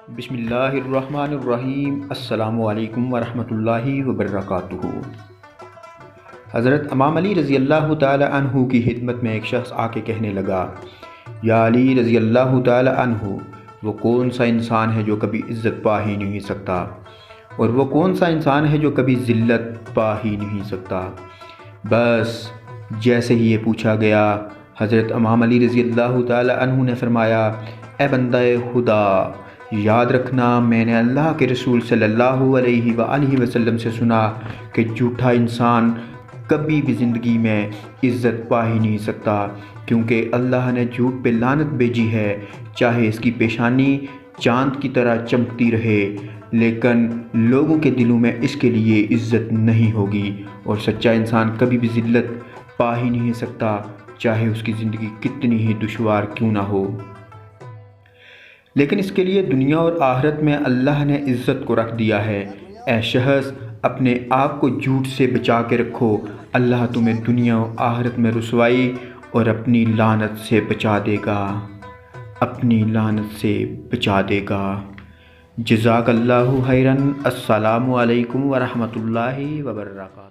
بسم اللہ الرحمن الرحیم۔ السلام علیکم ورحمۃ اللہ وبرکاتہ۔ حضرت امام علی رضی اللہ تعالی عنہ کی خدمت میں ایک شخص آ کے کہنے لگا، یا علی رضی اللہ تعالی عنہ، وہ کون سا انسان ہے جو کبھی عزت پا ہی نہیں سکتا، اور وہ کون سا انسان ہے جو کبھی ذلت پا ہی نہیں سکتا؟ بس جیسے ہی یہ پوچھا گیا، حضرت امام علی رضی اللہ تعالی عنہ نے فرمایا، اے بندہ خدا، یاد رکھنا، میں نے اللہ کے رسول صلی اللہ علیہ وآلہ وسلم سے سنا کہ جھوٹا انسان کبھی بھی زندگی میں عزت پا ہی نہیں سکتا، کیونکہ اللہ نے جھوٹ پہ لعنت بھیجی ہے، چاہے اس کی پیشانی چاند کی طرح چمکتی رہے، لیکن لوگوں کے دلوں میں اس کے لیے عزت نہیں ہوگی، اور سچا انسان کبھی بھی ذلت پا ہی نہیں سکتا، چاہے اس کی زندگی کتنی ہی دشوار کیوں نہ ہو۔ لیکن اس کے لیے دنیا اور آخرت میں اللہ نے عزت کو رکھ دیا ہے۔ اے شخص، اپنے آپ کو جھوٹ سے بچا کے رکھو، اللہ تمہیں دنیا و آخرت میں رسوائی اور اپنی لعنت سے بچا دے گا، اپنی لعنت سے بچا دے گا۔ جزاک اللہ خیرا۔ السلام علیکم ورحمۃ اللہ وبرکاتہ۔